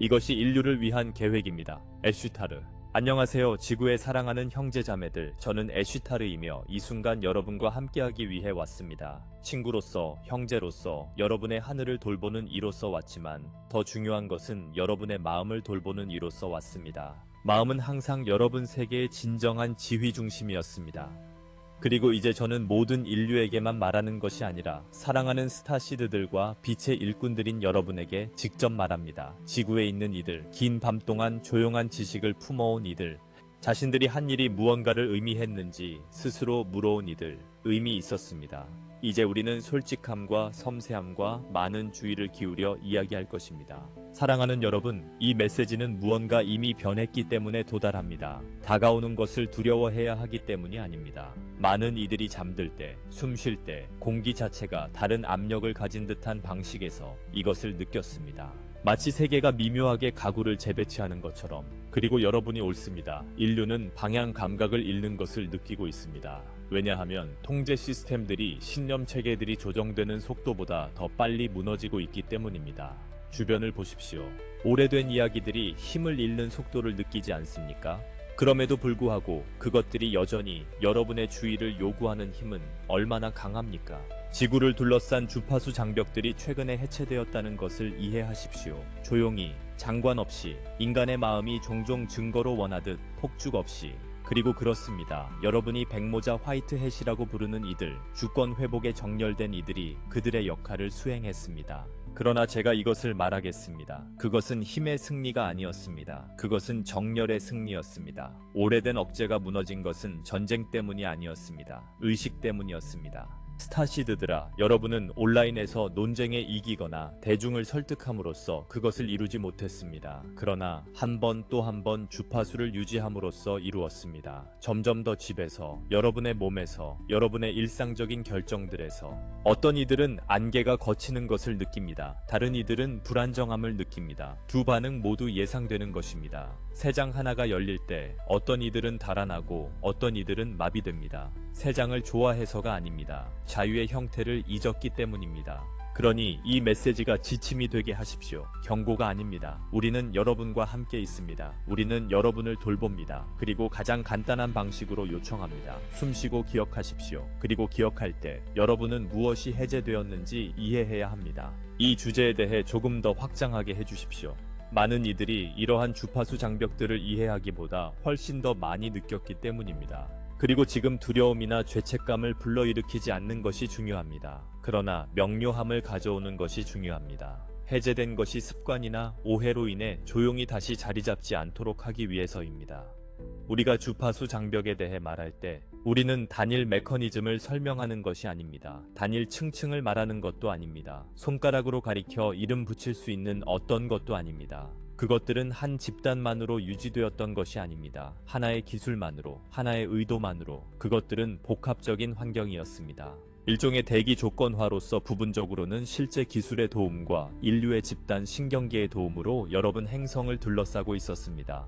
이것이 인류를 위한 계획입니다. 애쉬타르. 안녕하세요. 지구의 사랑하는 형제자매들. 저는 애쉬타르이며 이 순간 여러분과 함께하기 위해 왔습니다. 친구로서, 형제로서, 여러분의 하늘을 돌보는 이로서 왔지만 더 중요한 것은 여러분의 마음을 돌보는 이로서 왔습니다. 마음은 항상 여러분 세계의 진정한 지휘 중심이었습니다. 그리고 이제 저는 모든 인류에게만 말하는 것이 아니라 사랑하는 스타시드들과 빛의 일꾼들인 여러분에게 직접 말합니다. 지구에 있는 이들, 긴 밤 동안 조용한 지식을 품어온 이들, 자신들이 한 일이 무언가를 의미했는지 스스로 물어온 이들, 의미 있었습니다. 이제 우리는 솔직함과 섬세함과 많은 주의를 기울여 이야기할 것입니다. 사랑하는 여러분, 이 메시지는 무언가 이미 변했기 때문에 도달합니다. 다가오는 것을 두려워해야 하기 때문이 아닙니다. 많은 이들이 잠들 때, 숨 쉴 때, 공기 자체가 다른 압력을 가진 듯한 방식에서 이것을 느꼈습니다. 마치 세계가 미묘하게 가구를 재배치하는 것처럼. 그리고 여러분이 옳습니다. 인류는 방향 감각을 잃는 것을 느끼고 있습니다. 왜냐하면 통제 시스템들이 신념 체계들이 조정되는 속도보다 더 빨리 무너지고 있기 때문입니다. 주변을 보십시오. 오래된 이야기들이 힘을 잃는 속도를 느끼지 않습니까? 그럼에도 불구하고 그것들이 여전히 여러분의 주의를 요구하는 힘은 얼마나 강합니까? 지구를 둘러싼 주파수 장벽들이 최근에 해체되었다는 것을 이해하십시오. 조용히, 장관 없이, 인간의 마음이 종종 증거로 원하듯 폭죽 없이. 그리고 그렇습니다. 여러분이 백모자 화이트햇이라고 부르는 이들, 주권 회복에 정렬된 이들이 그들의 역할을 수행했습니다. 그러나 제가 이것을 말하겠습니다. 그것은 힘의 승리가 아니었습니다. 그것은 정열의 승리였습니다. 오래된 억제가 무너진 것은 전쟁 때문이 아니었습니다. 의식 때문이었습니다. 스타시드들아, 여러분은 온라인에서 논쟁에 이기거나 대중을 설득함으로써 그것을 이루지 못했습니다. 그러나 한 번 또 한 번 주파수를 유지함으로써 이루었습니다. 점점 더 집에서, 여러분의 몸에서, 여러분의 일상적인 결정들에서. 어떤 이들은 안개가 걷히는 것을 느낍니다. 다른 이들은 불안정함을 느낍니다. 두 반응 모두 예상되는 것입니다. 새 장 하나가 열릴 때 어떤 이들은 달아나고 어떤 이들은 마비됩니다. 새 장을 좋아해서가 아닙니다. 자유의 형태를 잊었기 때문입니다. 그러니 이 메시지가 지침이 되게 하십시오. 경고가 아닙니다. 우리는 여러분과 함께 있습니다. 우리는 여러분을 돌봅니다. 그리고 가장 간단한 방식으로 요청합니다. 숨쉬고 기억하십시오. 그리고 기억할 때 여러분은 무엇이 해제되었는지 이해해야 합니다. 이 주제에 대해 조금 더 확장하게 해주십시오. 많은 이들이 이러한 주파수 장벽들을 이해하기보다 훨씬 더 많이 느꼈기 때문입니다. 그리고 지금 두려움이나 죄책감을 불러일으키지 않는 것이 중요합니다. 그러나 명료함을 가져오는 것이 중요합니다. 해제된 것이 습관이나 오해로 인해 조용히 다시 자리 잡지 않도록 하기 위해서입니다. 우리가 주파수 장벽에 대해 말할 때 우리는 단일 메커니즘을 설명하는 것이 아닙니다. 단일 층층을 말하는 것도 아닙니다. 손가락으로 가리켜 이름 붙일 수 있는 어떤 것도 아닙니다. 그것들은 한 집단만으로 유지되었던 것이 아닙니다. 하나의 기술만으로, 하나의 의도만으로. 그것들은 복합적인 환경이었습니다. 일종의 대기 조건화로서 부분적으로는 실제 기술의 도움과 인류의 집단 신경계의 도움으로 여러분 행성을 둘러싸고 있었습니다.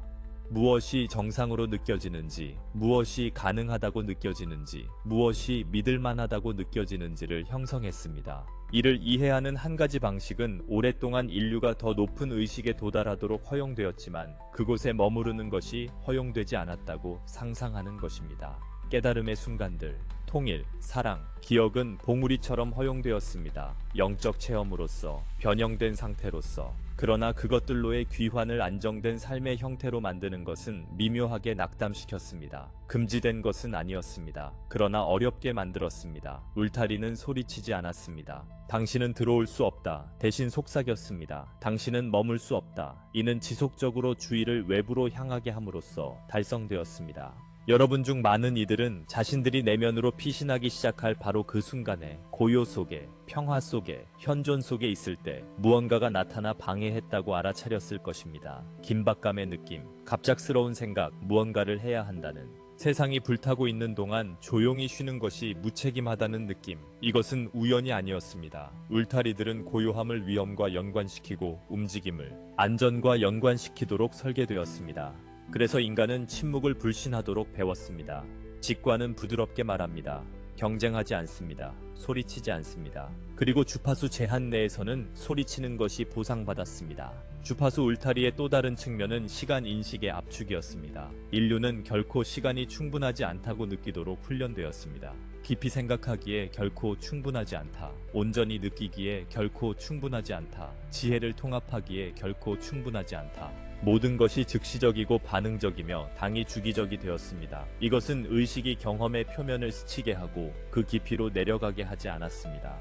무엇이 정상으로 느껴지는지, 무엇이 가능하다고 느껴지는지, 무엇이 믿을만하다고 느껴지는지를 형성했습니다. 이를 이해하는 한 가지 방식은 오랫동안 인류가 더 높은 의식에 도달하도록 허용되었지만 그곳에 머무르는 것이 허용되지 않았다고 상상하는 것입니다. 깨달음의 순간들, 통일, 사랑, 기억은 봉우리처럼 허용되었습니다. 영적 체험으로서, 변형된 상태로서. 그러나 그것들로의 귀환을 안정된 삶의 형태로 만드는 것은 미묘하게 낙담시켰습니다. 금지된 것은 아니었습니다. 그러나 어렵게 만들었습니다. 울타리는 소리치지 않았습니다. 당신은 들어올 수 없다. 대신 속삭였습니다. 당신은 머물 수 없다. 이는 지속적으로 주의를 외부로 향하게 함으로써 달성되었습니다. 여러분 중 많은 이들은 자신들이 내면으로 피신하기 시작할 바로 그 순간에 고요 속에, 평화 속에, 현존 속에 있을 때 무언가가 나타나 방해했다고 알아차렸을 것입니다. 긴박감의 느낌, 갑작스러운 생각, 무언가를 해야 한다는. 세상이 불타고 있는 동안 조용히 쉬는 것이 무책임하다는 느낌. 이것은 우연이 아니었습니다. 울타리들은 고요함을 위험과 연관시키고 움직임을 안전과 연관시키도록 설계되었습니다. 그래서 인간은 침묵을 불신하도록 배웠습니다. 직관은 부드럽게 말합니다. 경쟁하지 않습니다. 소리치지 않습니다. 그리고 주파수 제한 내에서는 소리치는 것이 보상받았습니다. 주파수 울타리의 또 다른 측면은 시간 인식의 압축이었습니다. 인류는 결코 시간이 충분하지 않다고 느끼도록 훈련되었습니다. 깊이 생각하기에 결코 충분하지 않다. 온전히 느끼기에 결코 충분하지 않다. 지혜를 통합하기에 결코 충분하지 않다. 모든 것이 즉시적이고 반응적이며 당위 주기적이 되었습니다. 이것은 의식이 경험의 표면을 스치게 하고 그 깊이로 내려가게 하지 않았습니다.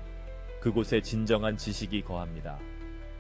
그곳에 진정한 지식이 거합니다.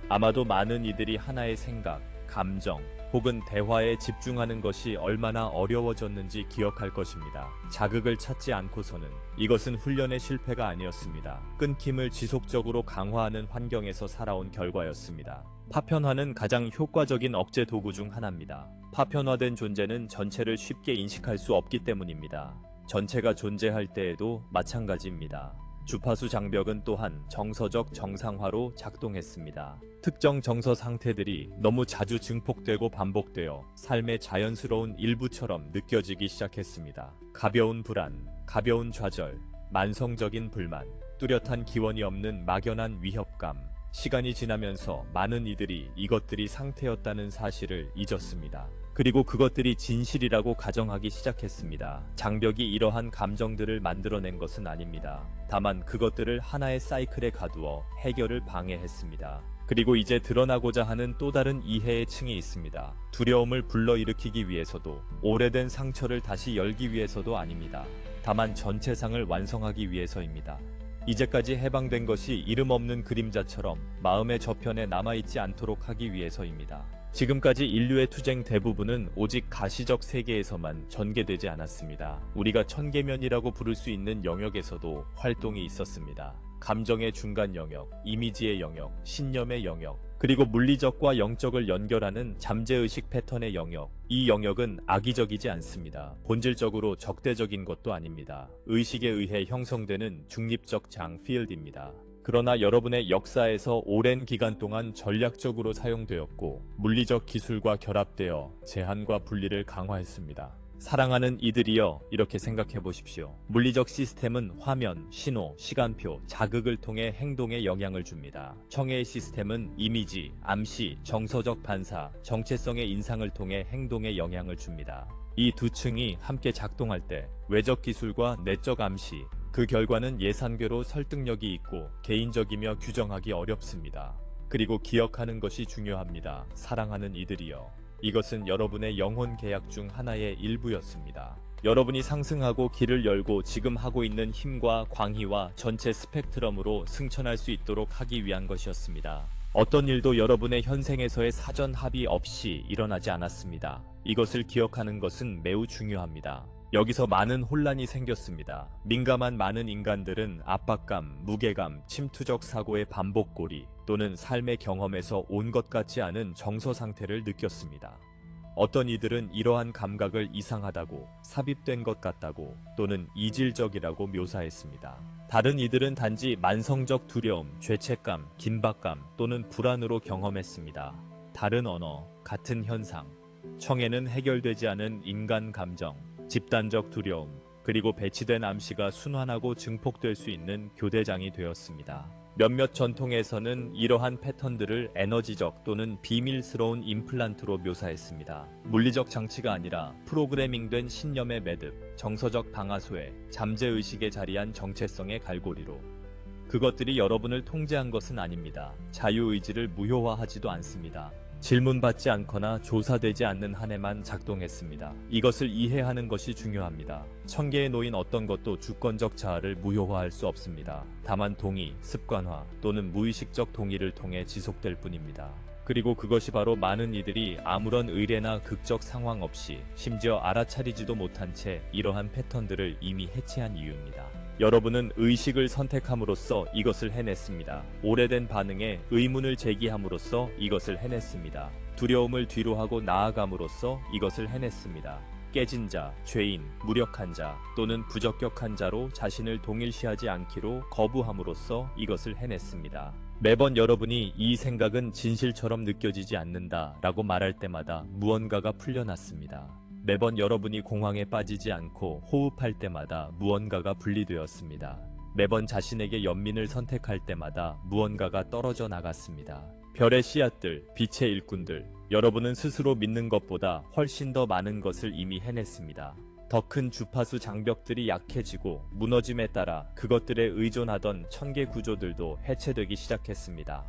아마도 많은 이들이 하나의 생각, 감정, 혹은 대화에 집중하는 것이 얼마나 어려워졌는지 기억할 것입니다. 자극을 찾지 않고서는 이것은 훈련의 실패가 아니었습니다. 끊김을 지속적으로 강화하는 환경에서 살아온 결과였습니다. 파편화는 가장 효과적인 억제 도구 중 하나입니다. 파편화된 존재는 전체를 쉽게 인식할 수 없기 때문입니다. 전체가 존재할 때에도 마찬가지입니다. 주파수 장벽은 또한 정서적 정상화로 작동했습니다. 특정 정서 상태들이 너무 자주 증폭되고 반복되어 삶의 자연스러운 일부처럼 느껴지기 시작했습니다. 가벼운 불안, 가벼운 좌절, 만성적인 불만, 뚜렷한 기원이 없는 막연한 위협감. 시간이 지나면서 많은 이들이 이것들이 상태였다는 사실을 잊었습니다. 그리고 그것들이 진실이라고 가정하기 시작했습니다. 장벽이 이러한 감정들을 만들어낸 것은 아닙니다. 다만 그것들을 하나의 사이클에 가두어 해결을 방해했습니다. 그리고 이제 드러나고자 하는 또 다른 이해의 층이 있습니다. 두려움을 불러일으키기 위해서도, 오래된 상처를 다시 열기 위해서도 아닙니다. 다만 전체상을 완성하기 위해서입니다. 이제까지 해방된 것이 이름 없는 그림자처럼 마음의 저편에 남아있지 않도록 하기 위해서입니다. 지금까지 인류의 투쟁 대부분은 오직 가시적 세계에서만 전개되지 않았습니다. 우리가 천계면이라고 부를 수 있는 영역에서도 활동이 있었습니다. 감정의 중간 영역, 이미지의 영역, 신념의 영역, 그리고 물리적과 영적을 연결하는 잠재의식 패턴의 영역. 이 영역은 악의적이지 않습니다. 본질적으로 적대적인 것도 아닙니다. 의식에 의해 형성되는 중립적 장 필드입니다. 그러나 여러분의 역사에서 오랜 기간 동안 전략적으로 사용되었고 물리적 기술과 결합되어 제한과 분리를 강화했습니다. 사랑하는 이들이여, 이렇게 생각해 보십시오. 물리적 시스템은 화면, 신호, 시간표, 자극을 통해 행동에 영향을 줍니다. 청해의 시스템은 이미지, 암시, 정서적 반사, 정체성의 인상을 통해 행동에 영향을 줍니다. 이 두 층이 함께 작동할 때 외적 기술과 내적 암시, 그 결과는 예산괴로 설득력이 있고 개인적이며 규정하기 어렵습니다. 그리고 기억하는 것이 중요합니다. 사랑하는 이들이여. 이것은 여러분의 영혼 계약 중 하나의 일부였습니다. 여러분이 상승하고 길을 열고 지금 하고 있는 힘과 광희와 전체 스펙트럼으로 승천할 수 있도록 하기 위한 것이었습니다. 어떤 일도 여러분의 현생에서의 사전 합의 없이 일어나지 않았습니다. 이것을 기억하는 것은 매우 중요합니다. 여기서 많은 혼란이 생겼습니다. 민감한 많은 인간들은 압박감, 무게감, 침투적 사고의 반복고리 또는 삶의 경험에서 온 것 같지 않은 정서 상태를 느꼈습니다. 어떤 이들은 이러한 감각을 이상하다고, 삽입된 것 같다고 또는 이질적이라고 묘사했습니다. 다른 이들은 단지 만성적 두려움, 죄책감, 긴박감 또는 불안으로 경험했습니다. 다른 언어, 같은 현상. 청해는 해결되지 않은 인간 감정, 집단적 두려움, 그리고 배치된 암시가 순환하고 증폭될 수 있는 교대장이 되었습니다. 몇몇 전통에서는 이러한 패턴들을 에너지적 또는 비밀스러운 임플란트로 묘사했습니다. 물리적 장치가 아니라 프로그래밍된 신념의 매듭, 정서적 방아쇠, 잠재의식에 자리한 정체성의 갈고리로. 그것들이 여러분을 통제한 것은 아닙니다. 자유의지를 무효화하지도 않습니다. 질문받지 않거나 조사되지 않는 한 해만 작동했습니다. 이것을 이해하는 것이 중요합니다. 천계에 놓인 어떤 것도 주권적 자아를 무효화할 수 없습니다. 다만 동의, 습관화 또는 무의식적 동의를 통해 지속될 뿐입니다. 그리고 그것이 바로 많은 이들이 아무런 의례나 극적 상황 없이 심지어 알아차리지도 못한 채 이러한 패턴들을 이미 해체한 이유입니다. 여러분은 의식을 선택함으로써 이것을 해냈습니다. 오래된 반응에 의문을 제기함으로써 이것을 해냈습니다. 두려움을 뒤로하고 나아감으로써 이것을 해냈습니다. 깨진 자, 죄인, 무력한 자 또는 부적격한 자로 자신을 동일시하지 않기로 거부함으로써 이것을 해냈습니다. 매번 여러분이 이 생각은 진실처럼 느껴지지 않는다 라고 말할 때마다 무언가가 풀려났습니다. 매번 여러분이 공황에 빠지지 않고 호흡할 때마다 무언가가 분리되었습니다. 매번 자신에게 연민을 선택할 때마다 무언가가 떨어져 나갔습니다. 별의 씨앗들, 빛의 일꾼들, 여러분은 스스로 믿는 것보다 훨씬 더 많은 것을 이미 해냈습니다. 더 큰 주파수 장벽들이 약해지고 무너짐에 따라 그것들에 의존하던 천계 구조들도 해체되기 시작했습니다.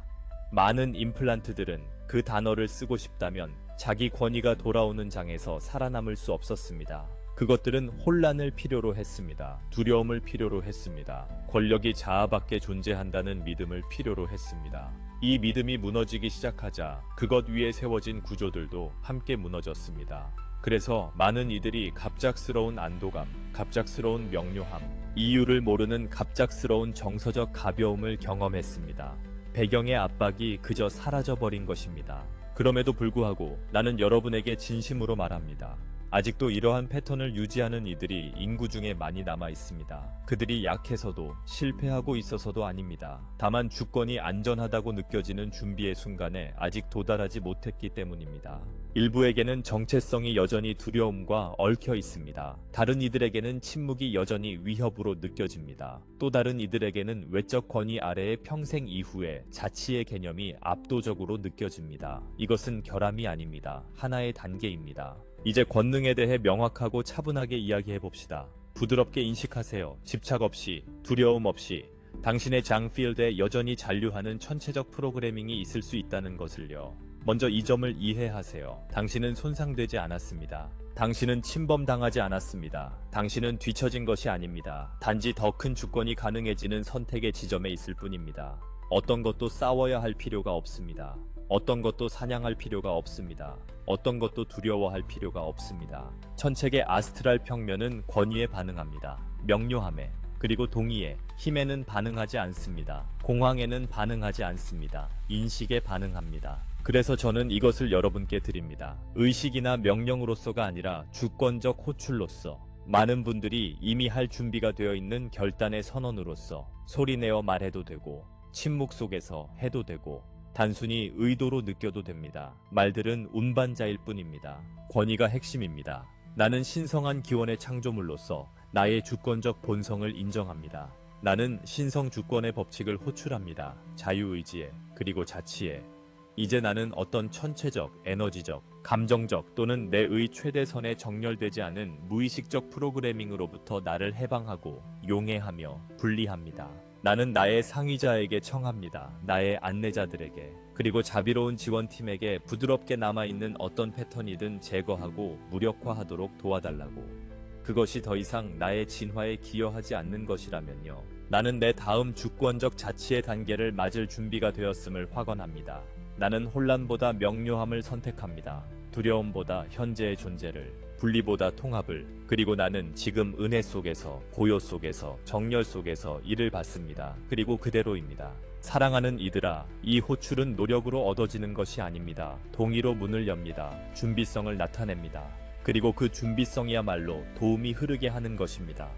많은 임플란트들은 그 단어를 쓰고 싶다면 자기 권위가 돌아오는 장에서 살아남을 수 없었습니다. 그것들은 혼란을 필요로 했습니다. 두려움을 필요로 했습니다. 권력이 자아밖에 존재한다는 믿음을 필요로 했습니다. 이 믿음이 무너지기 시작하자 그것 위에 세워진 구조들도 함께 무너졌습니다. 그래서 많은 이들이 갑작스러운 안도감, 갑작스러운 명료함, 이유를 모르는 갑작스러운 정서적 가벼움을 경험했습니다. 배경의 압박이 그저 사라져버린 것입니다. 그럼에도 불구하고 나는 여러분에게 진심으로 말합니다. 아직도 이러한 패턴을 유지하는 이들이 인구 중에 많이 남아 있습니다. 그들이 약해서도 실패하고 있어서도 아닙니다. 다만 주권이 안전하다고 느껴지는 준비의 순간에 아직 도달하지 못했기 때문입니다. 일부에게는 정체성이 여전히 두려움과 얽혀 있습니다. 다른 이들에게는 침묵이 여전히 위협으로 느껴집니다. 또 다른 이들에게는 외적 권위 아래의 평생 이후의 자치의 개념이 압도적으로 느껴집니다. 이것은 결함이 아닙니다. 하나의 단계입니다. 이제 권능에 대해 명확하고 차분하게 이야기해봅시다. 부드럽게 인식하세요. 집착 없이, 두려움 없이. 당신의 장필드에 여전히 잔류하는 천체적 프로그래밍이 있을 수 있다는 것을요. 먼저 이 점을 이해하세요. 당신은 손상되지 않았습니다. 당신은 침범당하지 않았습니다. 당신은 뒤처진 것이 아닙니다. 단지 더 큰 주권이 가능해지는 선택의 지점에 있을 뿐입니다. 어떤 것도 싸워야 할 필요가 없습니다. 어떤 것도 사냥할 필요가 없습니다. 어떤 것도 두려워할 필요가 없습니다. 천책의 아스트랄 평면은 권위에 반응합니다. 명료함에, 그리고 동의에, 힘에는 반응하지 않습니다. 공황에는 반응하지 않습니다. 인식에 반응합니다. 그래서 저는 이것을 여러분께 드립니다. 의식이나 명령으로서가 아니라 주권적 호출로서, 많은 분들이 이미 할 준비가 되어 있는 결단의 선언으로서 소리내어 말해도 되고 침묵 속에서 해도 되고 단순히 의도로 느껴도 됩니다. 말들은 운반자일 뿐입니다. 권위가 핵심입니다. 나는 신성한 기원의 창조물로서 나의 주권적 본성을 인정합니다. 나는 신성 주권의 법칙을 호출합니다. 자유의지에, 그리고 자치에. 이제 나는 어떤 천체적, 에너지적, 감정적 또는 내의 최대선에 정렬되지 않은 무의식적 프로그래밍으로부터 나를 해방하고 용해하며 분리합니다. 나는 나의 상위자에게 청합니다. 나의 안내자들에게, 그리고 자비로운 지원팀에게 부드럽게 남아있는 어떤 패턴이든 제거하고 무력화하도록 도와달라고. 그것이 더 이상 나의 진화에 기여하지 않는 것이라면요. 나는 내 다음 주권적 자치의 단계를 맞을 준비가 되었음을 확언합니다. 나는 혼란보다 명료함을 선택합니다. 두려움보다 현재의 존재를, 분리보다 통합을. 그리고 나는 지금 은혜 속에서, 고요 속에서, 정열 속에서 이를 받습니다. 그리고 그대로입니다. 사랑하는 이들아, 이 호출은 노력으로 얻어지는 것이 아닙니다. 동의로 문을 엽니다. 준비성을 나타냅니다. 그리고 그 준비성이야말로 도움이 흐르게 하는 것입니다.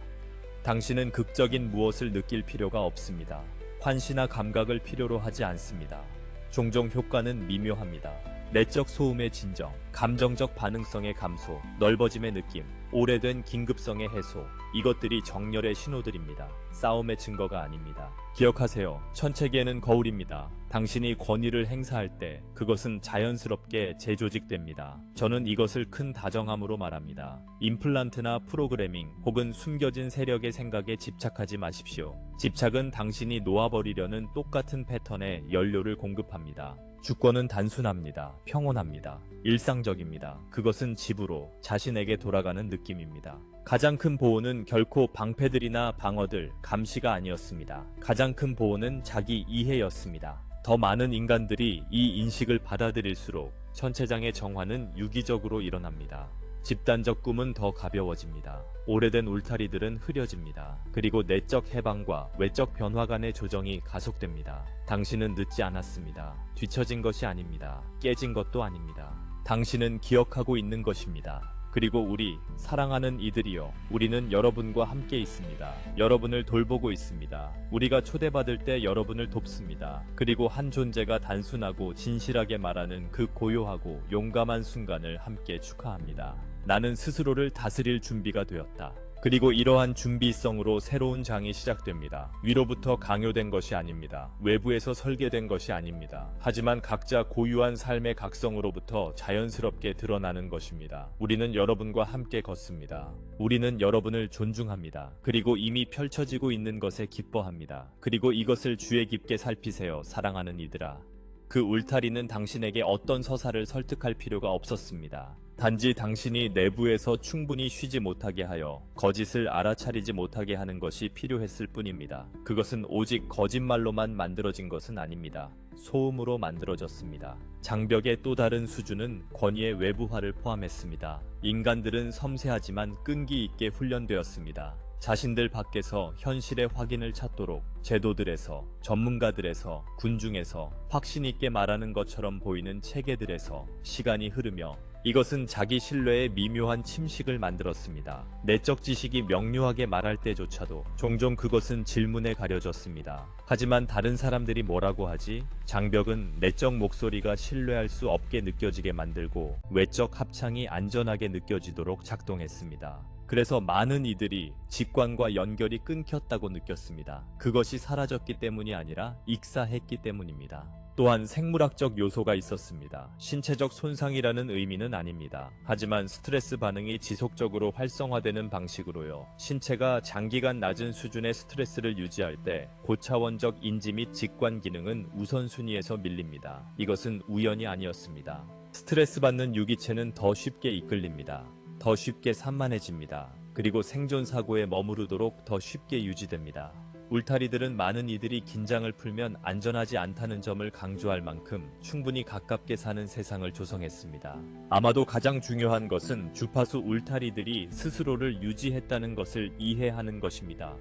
당신은 극적인 무엇을 느낄 필요가 없습니다. 환시나 감각을 필요로 하지 않습니다. 종종 효과는 미묘합니다. 내적 소음의 진정, 감정적 반응성의 감소, 넓어짐의 느낌, 오래된 긴급성의 해소, 이것들이 정렬의 신호들입니다. 싸움의 증거가 아닙니다. 기억하세요. 천체계는 거울입니다. 당신이 권위를 행사할 때 그것은 자연스럽게 재조직됩니다. 저는 이것을 큰 다정함으로 말합니다. 임플란트나 프로그래밍 혹은 숨겨진 세력의 생각에 집착하지 마십시오. 집착은 당신이 놓아버리려는 똑같은 패턴에 연료를 공급합니다. 주권은 단순합니다. 평온합니다. 일상적입니다. 그것은 집으로, 자신에게 돌아가는 느낌입니다. 가장 큰 보호는 결코 방패들이나 방어들, 감시가 아니었습니다. 가장 큰 보호는 자기 이해였습니다. 더 많은 인간들이 이 인식을 받아들일수록 천체장의 정화는 유기적으로 일어납니다. 집단적 꿈은 더 가벼워집니다. 오래된 울타리들은 흐려집니다. 그리고 내적 해방과 외적 변화 간의 조정이 가속됩니다. 당신은 늦지 않았습니다. 뒤처진 것이 아닙니다. 깨진 것도 아닙니다. 당신은 기억하고 있는 것입니다. 그리고 우리 사랑하는 이들이여, 우리는 여러분과 함께 있습니다. 여러분을 돌보고 있습니다. 우리가 초대받을 때 여러분을 돕습니다. 그리고 한 존재가 단순하고 진실하게 말하는 그 고요하고 용감한 순간을 함께 축하합니다. 나는 스스로를 다스릴 준비가 되었다. 그리고 이러한 준비성으로 새로운 장이 시작됩니다. 위로부터 강요된 것이 아닙니다. 외부에서 설계된 것이 아닙니다. 하지만 각자 고유한 삶의 각성으로부터 자연스럽게 드러나는 것입니다. 우리는 여러분과 함께 걷습니다. 우리는 여러분을 존중합니다. 그리고 이미 펼쳐지고 있는 것에 기뻐합니다. 그리고 이것을 주의 깊게 살피세요, 사랑하는 이들아. 그 울타리는 당신에게 어떤 서사를 설득할 필요가 없었습니다. 단지 당신이 내부에서 충분히 쉬지 못하게 하여 거짓을 알아차리지 못하게 하는 것이 필요했을 뿐입니다. 그것은 오직 거짓말로만 만들어진 것은 아닙니다. 소음으로 만들어졌습니다. 장벽의 또 다른 수준은 권위의 외부화를 포함했습니다. 인간들은 섬세하지만 끈기 있게 훈련되었습니다. 자신들 밖에서 현실의 확인을 찾도록 제도들에서, 전문가들에서, 군중에서, 확신 있게 말하는 것처럼 보이는 체계들에서 시간이 흐르며 이것은 자기 신뢰의 미묘한 침식을 만들었습니다. 내적 지식이 명료하게 말할 때조차도 종종 그것은 질문에 가려졌습니다. 하지만 다른 사람들이 뭐라고 하지? 장벽은 내적 목소리가 신뢰할 수 없게 느껴지게 만들고 외적 합창이 안전하게 느껴지도록 작동했습니다. 그래서 많은 이들이 직관과 연결이 끊겼다고 느꼈습니다. 그것이 사라졌기 때문이 아니라 익사했기 때문입니다. 또한 생물학적 요소가 있었습니다. 신체적 손상이라는 의미는 아닙니다. 하지만 스트레스 반응이 지속적으로 활성화되는 방식으로요. 신체가 장기간 낮은 수준의 스트레스를 유지할 때 고차원적 인지 및 직관 기능은 우선순위에서 밀립니다. 이것은 우연이 아니었습니다. 스트레스 받는 유기체는 더 쉽게 이끌립니다. 더 쉽게 산만해집니다. 그리고 생존사고에 머무르도록 더 쉽게 유지됩니다. 울타리들은 많은 이들이 긴장을 풀면 안전하지 않다는 점을 강조할 만큼 충분히 가깝게 사는 세상을 조성했습니다. 아마도 가장 중요한 것은 주파수 울타리들이 스스로를 유지했다는 것을 이해하는 것입니다.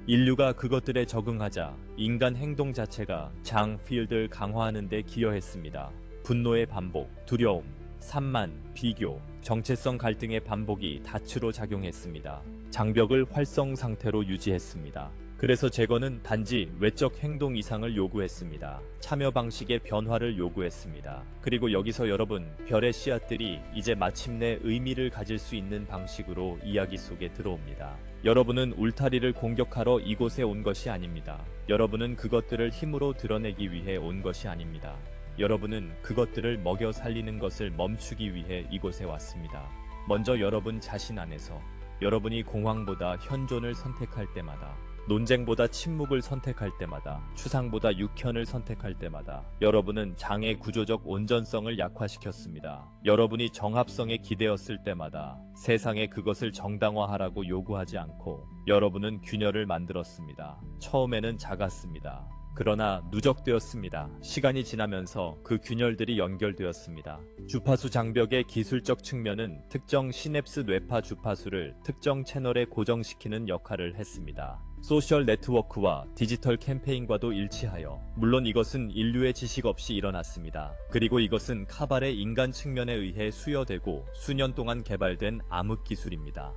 인류가 그것들에 적응하자 인간 행동 자체가 장 필드를 강화하는 데 기여했습니다. 분노의 반복, 두려움, 산만, 비교, 정체성 갈등의 반복이 닻으로 작용했습니다. 장벽을 활성 상태로 유지했습니다. 그래서 제거는 단지 외적 행동 이상을 요구했습니다. 참여 방식의 변화를 요구했습니다. 그리고 여기서 여러분, 별의 씨앗들이 이제 마침내 의미를 가질 수 있는 방식으로 이야기 속에 들어옵니다. 여러분은 울타리를 공격하러 이곳에 온 것이 아닙니다. 여러분은 그것들을 힘으로 드러내기 위해 온 것이 아닙니다. 여러분은 그것들을 먹여 살리는 것을 멈추기 위해 이곳에 왔습니다. 먼저 여러분 자신 안에서, 여러분이 공황보다 현존을 선택할 때마다, 논쟁보다 침묵을 선택할 때마다, 추상보다 육현을 선택할 때마다 여러분은 장의 구조적 온전성을 약화시켰습니다. 여러분이 정합성에 기대었을 때마다 세상에 그것을 정당화하라고 요구하지 않고 여러분은 균열을 만들었습니다. 처음에는 작았습니다. 그러나 누적되었습니다. 시간이 지나면서 그 균열들이 연결되었습니다. 주파수 장벽의 기술적 측면은 특정 시냅스 뇌파 주파수를 특정 채널에 고정시키는 역할을 했습니다. 소셜 네트워크와 디지털 캠페인과도 일치하여, 물론 이것은 인류의 지식 없이 일어났습니다. 그리고 이것은 카발의 인간 측면에 의해 수여되고 수년 동안 개발된 암흑 기술입니다.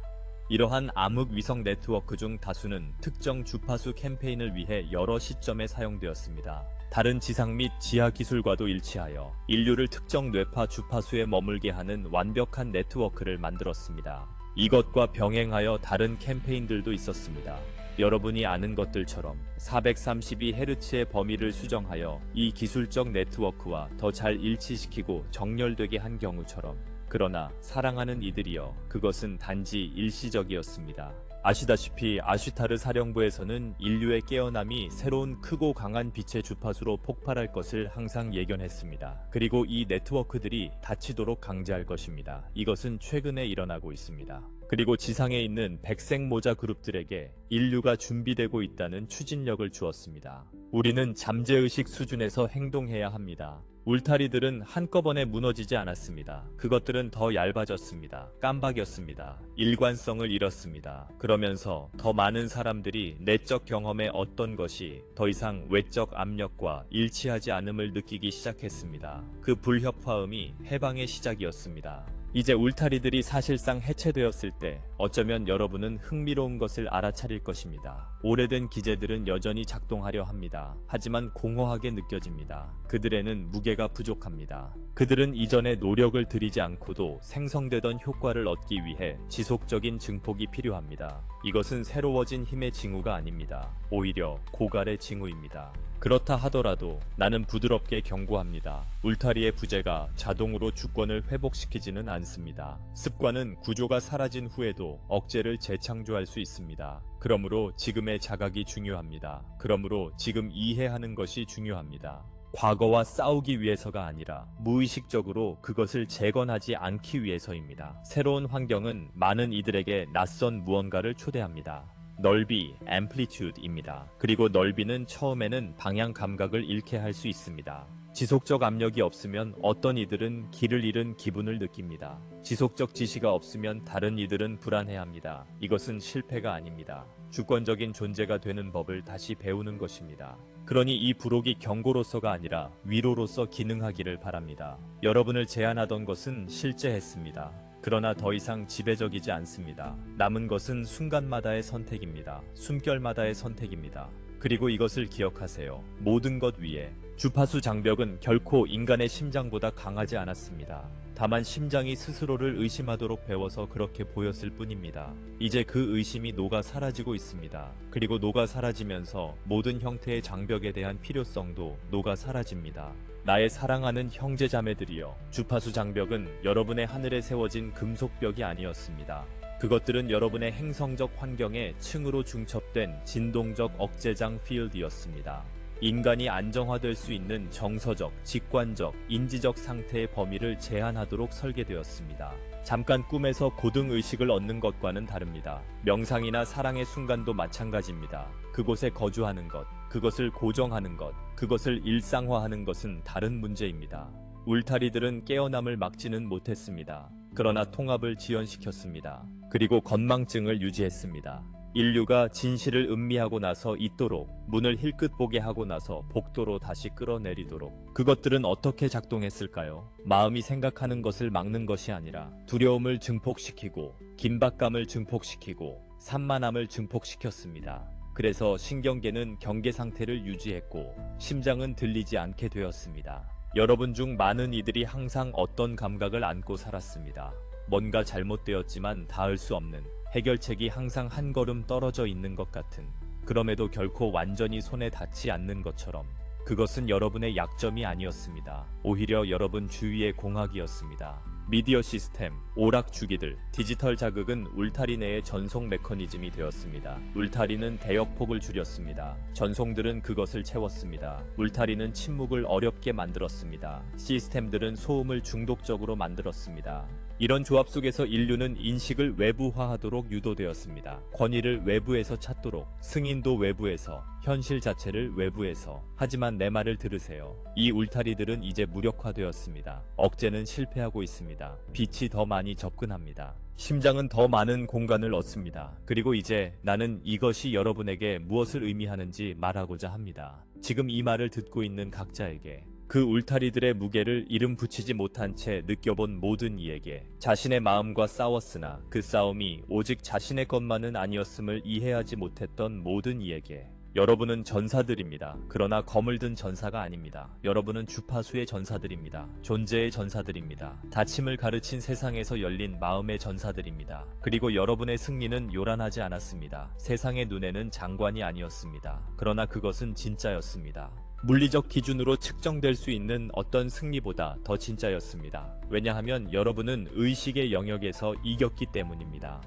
이러한 암흑 위성 네트워크 중 다수는 특정 주파수 캠페인을 위해 여러 시점에 사용되었습니다. 다른 지상 및 지하 기술과도 일치하여 인류를 특정 뇌파 주파수에 머물게 하는 완벽한 네트워크를 만들었습니다. 이것과 병행하여 다른 캠페인들도 있었습니다. 여러분이 아는 것들처럼 432Hz의 범위를 수정하여 이 기술적 네트워크와 더 잘 일치시키고 정렬되게 한 경우처럼. 그러나 사랑하는 이들이여, 그것은 단지 일시적이었습니다. 아시다시피 아슈타르 사령부에서는 인류의 깨어남이 새로운 크고 강한 빛의 주파수로 폭발할 것을 항상 예견했습니다. 그리고 이 네트워크들이 닫히도록 강제할 것입니다. 이것은 최근에 일어나고 있습니다. 그리고 지상에 있는 백색 모자 그룹들에게 인류가 준비되고 있다는 추진력을 주었습니다. 우리는 잠재의식 수준에서 행동해야 합니다. 울타리들은 한꺼번에 무너지지 않았습니다. 그것들은 더 얇아졌습니다. 깜박이었습니다. 일관성을 잃었습니다. 그러면서 더 많은 사람들이 내적 경험의 어떤 것이 더 이상 외적 압력과 일치하지 않음을 느끼기 시작했습니다. 그 불협화음이 해방의 시작이었습니다. 이제 울타리들이 사실상 해체되었을 때 어쩌면 여러분은 흥미로운 것을 알아차릴 것입니다. 오래된 기제들은 여전히 작동하려 합니다. 하지만 공허하게 느껴집니다. 그들에는 무게가 부족합니다. 그들은 이전에 노력을 들이지 않고도 생성되던 효과를 얻기 위해 지속적인 증폭이 필요합니다. 이것은 새로워진 힘의 징후가 아닙니다. 오히려 고갈의 징후입니다. 그렇다 하더라도 나는 부드럽게 경고합니다. 울타리의 부재가 자동으로 주권을 회복시키지는 않습니다. 습관은 구조가 사라진 후에도 억제를 재창조할 수 있습니다. 그러므로 지금의 자각이 중요합니다. 그러므로 지금 이해하는 것이 중요합니다. 과거와 싸우기 위해서가 아니라 무의식적으로 그것을 재건하지 않기 위해서입니다. 새로운 환경은 많은 이들에게 낯선 무언가를 초대합니다. 넓이, amplitude입니다. 그리고 넓이는 처음에는 방향 감각을 잃게 할 수 있습니다. 지속적 압력이 없으면 어떤 이들은 길을 잃은 기분을 느낍니다. 지속적 지시가 없으면 다른 이들은 불안해합니다. 이것은 실패가 아닙니다. 주권적인 존재가 되는 법을 다시 배우는 것입니다. 그러니 이 부록이 경고로서가 아니라 위로로서 기능하기를 바랍니다. 여러분을 제한하던 것은 실제했습니다. 그러나 더 이상 지배적이지 않습니다. 남은 것은 순간마다의 선택입니다. 숨결마다의 선택입니다. 그리고 이것을 기억하세요. 모든 것 위에 주파수 장벽은 결코 인간의 심장보다 강하지 않았습니다. 다만 심장이 스스로를 의심하도록 배워서 그렇게 보였을 뿐입니다. 이제 그 의심이 녹아 사라지고 있습니다. 그리고 녹아 사라지면서 모든 형태의 장벽에 대한 필요성도 녹아 사라집니다. 나의 사랑하는 형제자매들이여, 주파수 장벽은 여러분의 하늘에 세워진 금속벽이 아니었습니다. 그것들은 여러분의 행성적 환경에 층으로 중첩된 진동적 억제장 필드였습니다. 인간이 안정화될 수 있는 정서적, 직관적, 인지적 상태의 범위를 제한하도록 설계되었습니다. 잠깐 꿈에서 고등의식을 얻는 것과는 다릅니다. 명상이나 사랑의 순간도 마찬가지입니다. 그곳에 거주하는 것, 그것을 고정하는 것, 그것을 일상화하는 것은 다른 문제입니다. 울타리들은 깨어남을 막지는 못했습니다. 그러나 통합을 지연시켰습니다. 그리고 건망증을 유지했습니다. 인류가 진실을 음미하고 나서 잊도록, 문을 힐끗 보게 하고 나서 복도로 다시 끌어내리도록. 그것들은 어떻게 작동했을까요? 마음이 생각하는 것을 막는 것이 아니라 두려움을 증폭시키고, 긴박감을 증폭시키고, 산만함을 증폭시켰습니다. 그래서 신경계는 경계 상태를 유지했고, 심장은 들리지 않게 되었습니다. 여러분 중 많은 이들이 항상 어떤 감각을 안고 살았습니다. 뭔가 잘못되었지만 닿을 수 없는, 해결책이 항상 한 걸음 떨어져 있는 것 같은, 그럼에도 결코 완전히 손에 닿지 않는 것처럼. 그것은 여러분의 약점이 아니었습니다. 오히려 여러분 주위의 공학이었습니다. 미디어 시스템, 오락 주기들, 디지털 자극은 울타리 내의 전송 메커니즘이 되었습니다. 울타리는 대역폭을 줄였습니다. 전송들은 그것을 채웠습니다. 울타리는 침묵을 어렵게 만들었습니다. 시스템들은 소음을 중독적으로 만들었습니다. 이런 조합 속에서 인류는 인식을 외부화하도록 유도되었습니다. 권위를 외부에서 찾도록, 승인도 외부에서, 현실 자체를 외부에서. 하지만 내 말을 들으세요. 이 울타리들은 이제 무력화되었습니다. 억제는 실패하고 있습니다. 빛이 더 많이 접근합니다. 심장은 더 많은 공간을 얻습니다. 그리고 이제 나는 이것이 여러분에게 무엇을 의미하는지 말하고자 합니다. 지금 이 말을 듣고 있는 각자에게, 그 울타리들의 무게를 이름 붙이지 못한 채 느껴본 모든 이에게, 자신의 마음과 싸웠으나 그 싸움이 오직 자신의 것만은 아니었음을 이해하지 못했던 모든 이에게, 여러분은 전사들입니다. 그러나 검을 든 전사가 아닙니다. 여러분은 주파수의 전사들입니다. 존재의 전사들입니다. 다침을 가르친 세상에서 열린 마음의 전사들입니다. 그리고 여러분의 승리는 요란하지 않았습니다. 세상의 눈에는 장관이 아니었습니다. 그러나 그것은 진짜였습니다. 물리적 기준으로 측정될 수 있는 어떤 승리보다 더 진짜였습니다. 왜냐하면 여러분은 의식의 영역에서 이겼기 때문입니다.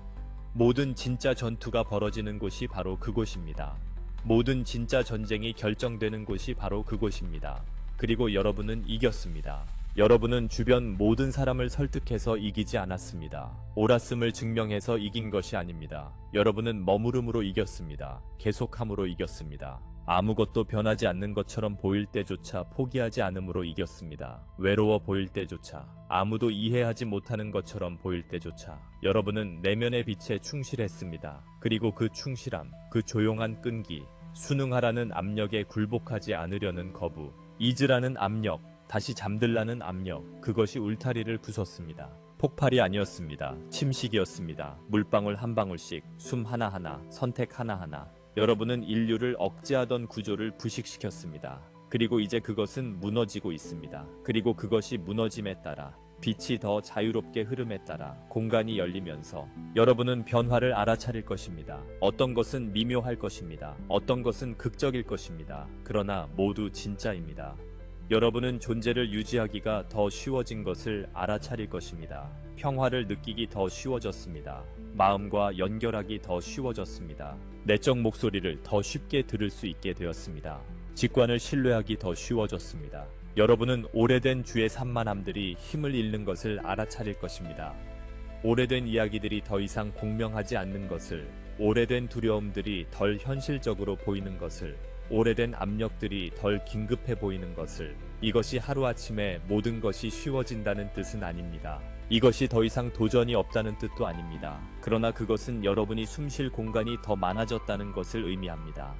모든 진짜 전투가 벌어지는 곳이 바로 그곳입니다. 모든 진짜 전쟁이 결정되는 곳이 바로 그곳입니다. 그리고 여러분은 이겼습니다. 여러분은 주변 모든 사람을 설득해서 이기지 않았습니다. 옳았음을 증명해서 이긴 것이 아닙니다. 여러분은 머무름으로 이겼습니다. 계속함으로 이겼습니다. 아무것도 변하지 않는 것처럼 보일 때조차 포기하지 않음으로 이겼습니다. 외로워 보일 때조차, 아무도 이해하지 못하는 것처럼 보일 때조차 여러분은 내면의 빛에 충실했습니다. 그리고 그 충실함, 그 조용한 끈기, 순응하라는 압력에 굴복하지 않으려는 거부, 잊으라는 압력, 다시 잠들라는 압력, 그것이 울타리를 부쉈습니다. 폭발이 아니었습니다. 침식이었습니다. 물방울 한 방울씩, 숨 하나하나, 선택 하나하나. 여러분은 인류를 억제하던 구조를 부식시켰습니다. 그리고 이제 그것은 무너지고 있습니다. 그리고 그것이 무너짐에 따라 빛이 더 자유롭게 흐름에 따라 공간이 열리면서 여러분은 변화를 알아차릴 것입니다. 어떤 것은 미묘할 것입니다. 어떤 것은 극적일 것입니다. 그러나 모두 진짜입니다. 여러분은 존재를 유지하기가 더 쉬워진 것을 알아차릴 것입니다. 평화를 느끼기 더 쉬워졌습니다. 마음과 연결하기 더 쉬워졌습니다. 내적 목소리를 더 쉽게 들을 수 있게 되었습니다. 직관을 신뢰하기 더 쉬워졌습니다. 여러분은 오래된 주의 산만함들이 힘을 잃는 것을 알아차릴 것입니다. 오래된 이야기들이 더 이상 공명하지 않는 것을, 오래된 두려움들이 덜 현실적으로 보이는 것을, 오래된 압력들이 덜 긴급해 보이는 것을. 이것이 하루아침에 모든 것이 쉬워진다는 뜻은 아닙니다. 이것이 더 이상 도전이 없다는 뜻도 아닙니다. 그러나 그것은 여러분이 숨쉴 공간이 더 많아졌다는 것을 의미합니다.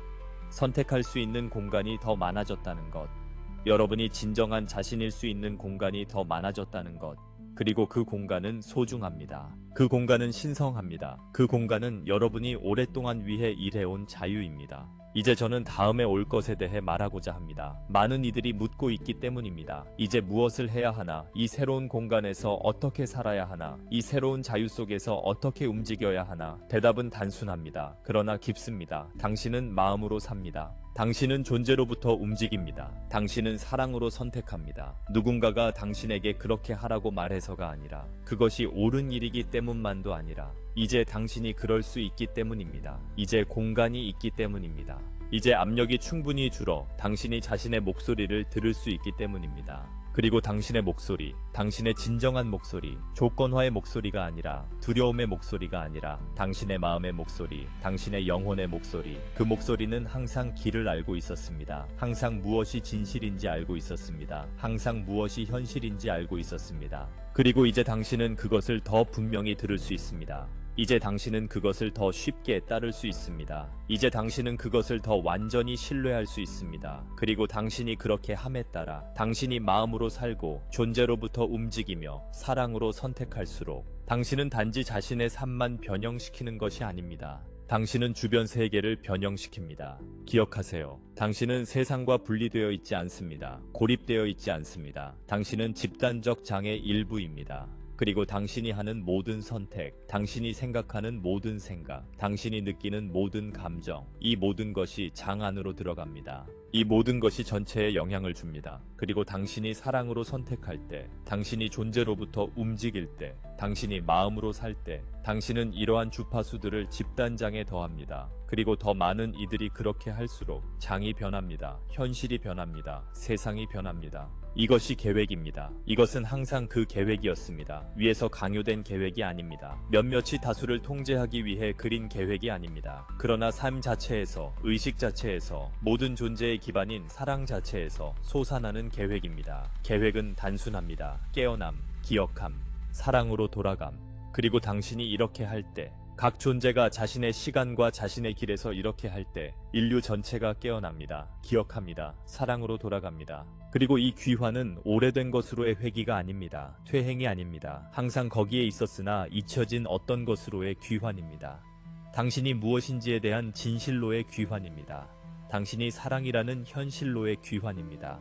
선택할 수 있는 공간이 더 많아졌다는 것. 여러분이 진정한 자신일 수 있는 공간이 더 많아졌다는 것. 그리고 그 공간은 소중합니다. 그 공간은 신성합니다. 그 공간은 여러분이 오랫동안 위해 일해온 자유입니다. 이제 저는 다음에 올 것에 대해 말하고자 합니다. 많은 이들이 묻고 있기 때문입니다. 이제 무엇을 해야 하나? 이 새로운 공간에서 어떻게 살아야 하나? 이 새로운 자유 속에서 어떻게 움직여야 하나? 대답은 단순합니다. 그러나 깊습니다. 당신은 마음으로 삽니다. 당신은 존재로부터 움직입니다. 당신은 사랑으로 선택합니다. 누군가가 당신에게 그렇게 하라고 말해서가 아니라, 그것이 옳은 일이기 때문만도 아니라 이제 당신이 그럴 수 있기 때문입니다. 이제 공간이 있기 때문입니다. 이제 압력이 충분히 줄어 당신이 자신의 목소리를 들을 수 있기 때문입니다. 그리고 당신의 목소리, 당신의 진정한 목소리, 조건화의 목소리가 아니라, 두려움의 목소리가 아니라 당신의 마음의 목소리, 당신의 영혼의 목소리. 그 목소리는 항상 길을 알고 있었습니다. 항상 무엇이 진실인지 알고 있었습니다. 항상 무엇이 현실인지 알고 있었습니다. 그리고 이제 당신은 그것을 더 분명히 들을 수 있습니다. 이제 당신은 그것을 더 쉽게 따를 수 있습니다. 이제 당신은 그것을 더 완전히 신뢰할 수 있습니다. 그리고 당신이 그렇게 함에 따라 당신이 마음으로 살고 존재로부터 움직이며 사랑으로 선택할수록 당신은 단지 자신의 삶만 변형시키는 것이 아닙니다. 당신은 주변 세계를 변형시킵니다. 기억하세요. 당신은 세상과 분리되어 있지 않습니다. 고립되어 있지 않습니다. 당신은 집단적 장의 일부입니다. 그리고 당신이 하는 모든 선택, 당신이 생각하는 모든 생각, 당신이 느끼는 모든 감정, 이 모든 것이 장 안으로 들어갑니다. 이 모든 것이 전체에 영향을 줍니다. 그리고 당신이 사랑으로 선택할 때, 당신이 존재로부터 움직일 때, 당신이 마음으로 살 때, 당신은 이러한 주파수들을 집단장에 더합니다. 그리고 더 많은 이들이 그렇게 할수록 장이 변합니다. 현실이 변합니다. 세상이 변합니다. 이것이 계획입니다. 이것은 항상 그 계획이었습니다. 위에서 강요된 계획이 아닙니다. 몇몇이 다수를 통제하기 위해 그린 계획이 아닙니다. 그러나 삶 자체에서, 의식 자체에서, 모든 존재의 기반인 사랑 자체에서 솟아나는 계획입니다. 계획은 단순합니다. 깨어남, 기억함, 사랑으로 돌아감. 그리고 당신이 이렇게 할 때, 각 존재가 자신의 시간과 자신의 길에서 이렇게 할 때 인류 전체가 깨어납니다. 기억합니다. 사랑으로 돌아갑니다. 그리고 이 귀환은 오래된 것으로의 회귀가 아닙니다. 퇴행이 아닙니다. 항상 거기에 있었으나 잊혀진 어떤 것으로의 귀환입니다. 당신이 무엇인지에 대한 진실로의 귀환입니다. 당신이 사랑이라는 현실로의 귀환입니다.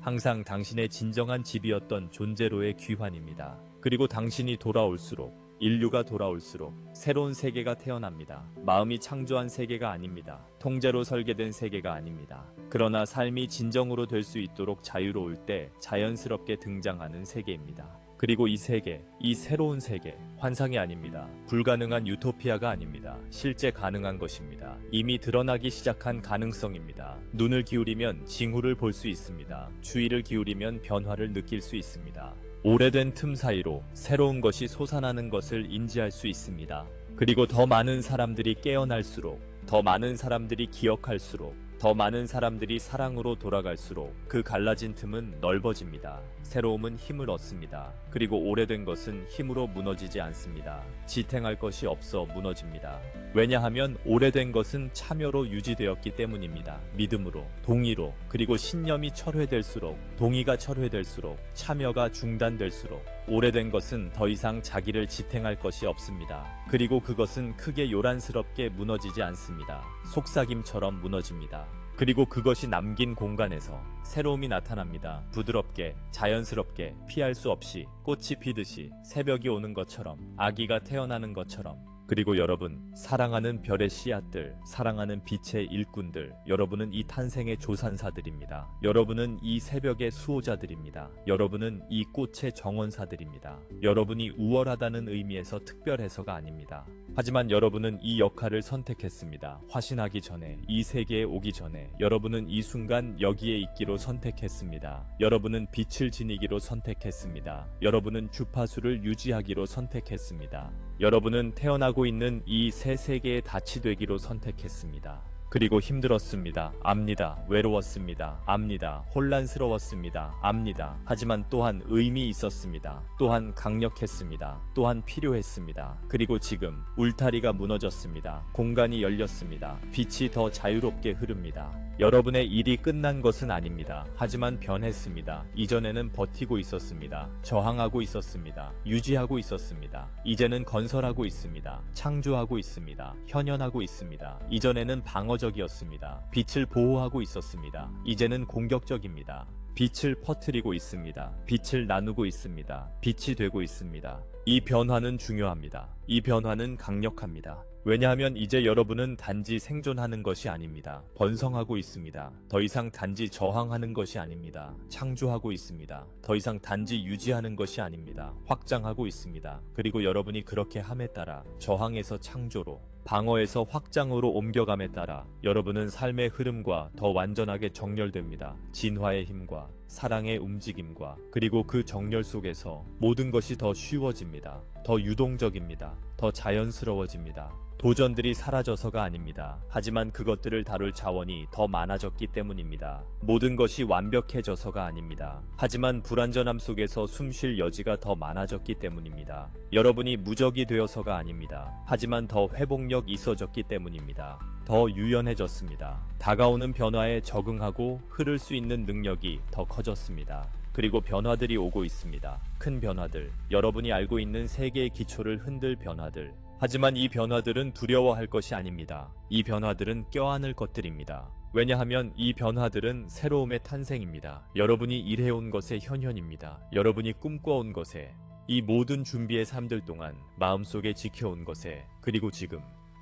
항상 당신의 진정한 집이었던 존재로의 귀환입니다. 그리고 당신이 돌아올수록, 인류가 돌아올수록 새로운 세계가 태어납니다. 마음이 창조한 세계가 아닙니다. 통제로 설계된 세계가 아닙니다. 그러나 삶이 진정으로 될 수 있도록 자유로울 때 자연스럽게 등장하는 세계입니다. 그리고 이 세계, 이 새로운 세계, 환상이 아닙니다. 불가능한 유토피아가 아닙니다. 실제 가능한 것입니다. 이미 드러나기 시작한 가능성입니다. 눈을 기울이면 징후를 볼 수 있습니다. 주의를 기울이면 변화를 느낄 수 있습니다. 오래된 틈 사이로 새로운 것이 솟아나는 것을 인지할 수 있습니다. 그리고 더 많은 사람들이 깨어날수록, 더 많은 사람들이 기억할수록, 더 많은 사람들이 사랑으로 돌아갈수록 그 갈라진 틈은 넓어집니다. 새로움은 힘을 얻습니다. 그리고 오래된 것은 힘으로 무너지지 않습니다. 지탱할 것이 없어 무너집니다. 왜냐하면 오래된 것은 참여로 유지되었기 때문입니다. 믿음으로, 동의로, 그리고 신념이 철회될수록, 동의가 철회될수록, 참여가 중단될수록 오래된 것은 더 이상 자기를 지탱할 것이 없습니다. 그리고 그것은 크게 요란스럽게 무너지지 않습니다. 속삭임처럼 무너집니다. 그리고 그것이 남긴 공간에서 새로움이 나타납니다. 부드럽게, 자연스럽게, 피할 수 없이, 꽃이 피듯이, 새벽이 오는 것처럼, 아기가 태어나는 것처럼. 그리고 여러분, 사랑하는 별의 씨앗들, 사랑하는 빛의 일꾼들, 여러분은 이 탄생의 조산사들입니다. 여러분은 이 새벽의 수호자들입니다. 여러분은 이 꽃의 정원사들입니다. 여러분이 우월하다는 의미에서 특별해서가 아닙니다. 하지만 여러분은 이 역할을 선택했습니다. 화신하기 전에, 이 세계에 오기 전에, 여러분은 이 순간 여기에 있기로 선택했습니다. 여러분은 빛을 지니기로 선택했습니다. 여러분은 주파수를 유지하기로 선택했습니다. 여러분은 태어나고 있는 이 새 세계에 닻이 되기로 선택했습니다. 그리고 힘들었습니다. 압니다. 외로웠습니다. 압니다. 혼란스러웠습니다. 압니다. 하지만 또한 의미 있었습니다. 또한 강력했습니다. 또한 필요했습니다. 그리고 지금 울타리가 무너졌습니다. 공간이 열렸습니다. 빛이 더 자유롭게 흐릅니다. 여러분의 일이 끝난 것은 아닙니다. 하지만 변했습니다. 이전에는 버티고 있었습니다. 저항하고 있었습니다. 유지하고 있었습니다. 이제는 건설하고 있습니다. 창조하고 있습니다. 현현하고 있습니다. 이전에는 방어적이었습니다. 빛을 보호하고 있었습니다. 이제는 공격적입니다. 빛을 퍼뜨리고 있습니다. 빛을 나누고 있습니다. 빛이 되고 있습니다. 이 변화는 중요합니다. 이 변화는 강력합니다. 왜냐하면 이제 여러분은 단지 생존하는 것이 아닙니다. 번성하고 있습니다. 더 이상 단지 저항하는 것이 아닙니다. 창조하고 있습니다. 더 이상 단지 유지하는 것이 아닙니다. 확장하고 있습니다. 그리고 여러분이 그렇게 함에 따라 저항에서 창조로, 방어에서 확장으로 옮겨감에 따라 여러분은 삶의 흐름과 더 완전하게 정렬됩니다. 진화의 힘과 사랑의 움직임과 그리고 그 정렬 속에서 모든 것이 더 쉬워집니다. 더 유동적입니다. 더 자연스러워집니다. 도전들이 사라져서가 아닙니다. 하지만 그것들을 다룰 자원이 더 많아졌기 때문입니다. 모든 것이 완벽해져서가 아닙니다. 하지만 불완전함 속에서 숨쉴 여지가 더 많아졌기 때문입니다. 여러분이 무적이 되어서가 아닙니다. 하지만 더 회복력 있어졌기 때문입니다. 더 유연해졌습니다. 다가오는 변화에 적응하고 흐를 수 있는 능력이 더 커졌습니다. 그리고 변화들이 오고 있습니다. 큰 변화들, 여러분이 알고 있는 세계의 기초를 흔들 변화들. 하지만 이 변화들은 두려워할 것이 아닙니다. 이 변화들은 껴안을 것들입니다. 왜냐하면 이 변화들은 새로움의 탄생입니다. 여러분이 일해온 것의 현현입니다. 여러분이 꿈꿔온 것에, 이 모든 준비의 삶들 동안 마음속에 지켜온 것에, 그리고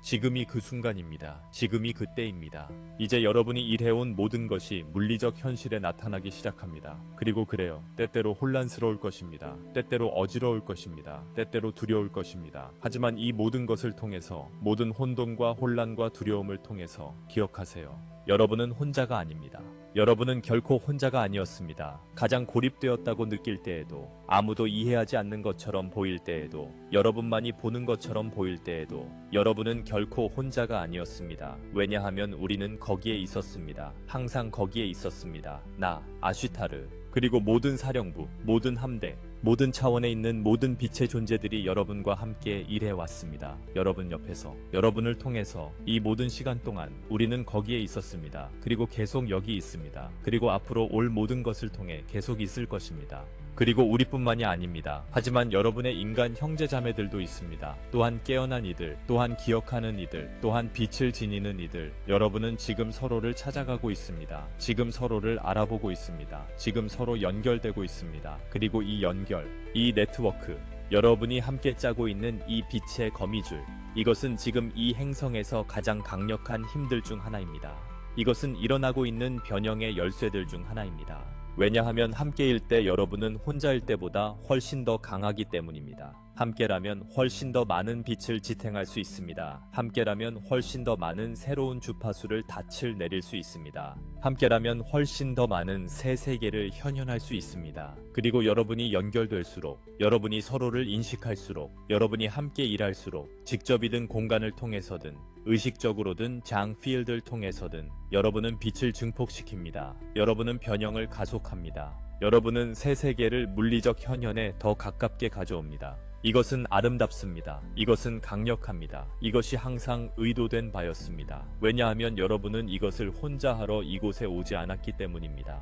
지금이 그 순간입니다. 지금이 그때입니다. 이제 여러분이 일해온 모든 것이 물리적 현실에 나타나기 시작합니다. 그리고 그래요. 때때로 혼란스러울 것입니다. 때때로 어지러울 것입니다. 때때로 두려울 것입니다. 하지만 이 모든 것을 통해서, 모든 혼돈과 혼란과 두려움을 통해서 기억하세요. 여러분은 혼자가 아닙니다. 여러분은 결코 혼자가 아니었습니다. 가장 고립되었다고 느낄 때에도, 아무도 이해하지 않는 것처럼 보일 때에도, 여러분만이 보는 것처럼 보일 때에도 여러분은 결코 혼자가 아니었습니다. 왜냐하면 우리는 거기에 있었습니다. 항상 거기에 있었습니다. 나, 아쉬타르, 그리고 모든 사령부, 모든 함대, 모든 차원에 있는 모든 빛의 존재들이 여러분과 함께 일해왔습니다. 여러분 옆에서, 여러분을 통해서 이 모든 시간 동안 우리는 거기에 있었습니다. 그리고 계속 여기 있습니다. 그리고 앞으로 올 모든 것을 통해 계속 있을 것입니다. 그리고 우리뿐만이 아닙니다. 하지만 여러분의 인간 형제자매들도 있습니다. 또한 깨어난 이들, 또한 기억하는 이들, 또한 빛을 지니는 이들. 여러분은 지금 서로를 찾아가고 있습니다. 지금 서로를 알아보고 있습니다. 지금 서로 연결되고 있습니다. 그리고 이 연결, 이 네트워크, 여러분이 함께 짜고 있는 이 빛의 거미줄, 이것은 지금 이 행성에서 가장 강력한 힘들 중 하나입니다. 이것은 일어나고 있는 변형의 열쇠들 중 하나입니다. 왜냐하면 함께일 때 여러분은 혼자일 때보다 훨씬 더 강하기 때문입니다. 함께라면 훨씬 더 많은 빛을 지탱할 수 있습니다. 함께라면 훨씬 더 많은 새로운 주파수를 닻을 내릴 수 있습니다. 함께라면 훨씬 더 많은 새 세계를 현현할 수 있습니다. 그리고 여러분이 연결될수록, 여러분이 서로를 인식할수록, 여러분이 함께 일할수록, 직접이든 공간을 통해서든, 의식적으로든 장필드를 통해서든 여러분은 빛을 증폭시킵니다. 여러분은 변형을 가속합니다. 여러분은 새 세계를 물리적 현현에 더 가깝게 가져옵니다. 이것은 아름답습니다. 이것은 강력합니다. 이것이 항상 의도된 바였습니다. 왜냐하면 여러분은 이것을 혼자 하러 이곳에 오지 않았기 때문입니다.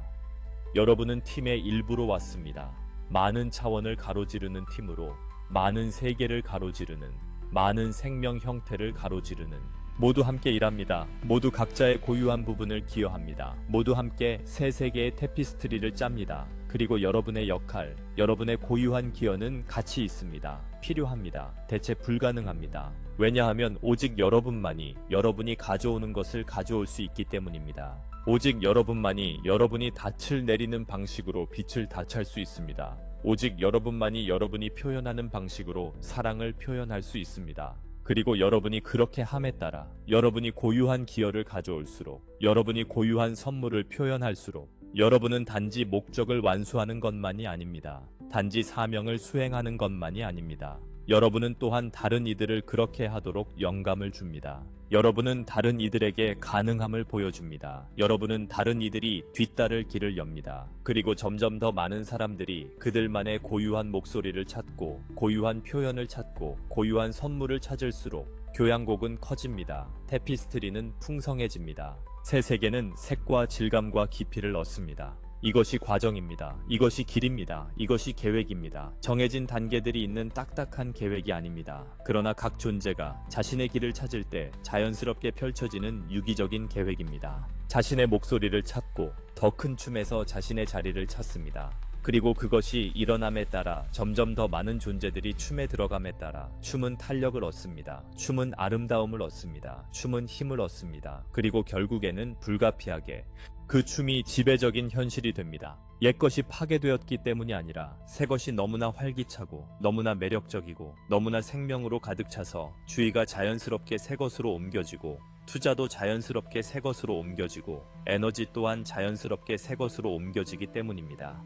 여러분은 팀의 일부로 왔습니다. 많은 차원을 가로지르는 팀으로, 많은 세계를 가로지르는, 많은 생명 형태를 가로지르는, 모두 함께 일합니다. 모두 각자의 고유한 부분을 기여합니다. 모두 함께 새 세계의 테피스트리를 짭니다. 그리고 여러분의 역할, 여러분의 고유한 기여는 가치 있습니다. 필요합니다. 대체 불가능합니다. 왜냐하면 오직 여러분만이 여러분이 가져오는 것을 가져올 수 있기 때문입니다. 오직 여러분만이 여러분이 닻을 내리는 방식으로 빛을 닻할 수 있습니다. 오직 여러분만이 여러분이 표현하는 방식으로 사랑을 표현할 수 있습니다. 그리고 여러분이 그렇게 함에 따라 여러분이 고유한 기여를 가져올수록, 여러분이 고유한 선물을 표현할수록 여러분은 단지 목적을 완수하는 것만이 아닙니다. 단지 사명을 수행하는 것만이 아닙니다. 여러분은 또한 다른 이들을 그렇게 하도록 영감을 줍니다. 여러분은 다른 이들에게 가능함을 보여줍니다. 여러분은 다른 이들이 뒤따를 길을 엽니다. 그리고 점점 더 많은 사람들이 그들만의 고유한 목소리를 찾고, 고유한 표현을 찾고, 고유한 선물을 찾을수록 교향곡은 커집니다. 테피스트리는 풍성해집니다. 새 세계는 색과 질감과 깊이를 얻습니다. 이것이 과정입니다. 이것이 길입니다. 이것이 계획입니다. 정해진 단계들이 있는 딱딱한 계획이 아닙니다. 그러나 각 존재가 자신의 길을 찾을 때 자연스럽게 펼쳐지는 유기적인 계획입니다. 자신의 목소리를 찾고 더 큰 춤에서 자신의 자리를 찾습니다. 그리고 그것이 일어남에 따라 점점 더 많은 존재들이 춤에 들어감에 따라 춤은 탄력을 얻습니다. 춤은 아름다움을 얻습니다. 춤은 힘을 얻습니다. 그리고 결국에는 불가피하게 그 춤이 지배적인 현실이 됩니다. 옛것이 파괴되었기 때문이 아니라 새것이 너무나 활기차고 너무나 매력적이고 너무나 생명으로 가득 차서 주의가 자연스럽게 새것으로 옮겨지고, 투자도 자연스럽게 새것으로 옮겨지고, 에너지 또한 자연스럽게 새것으로 옮겨지기 때문입니다.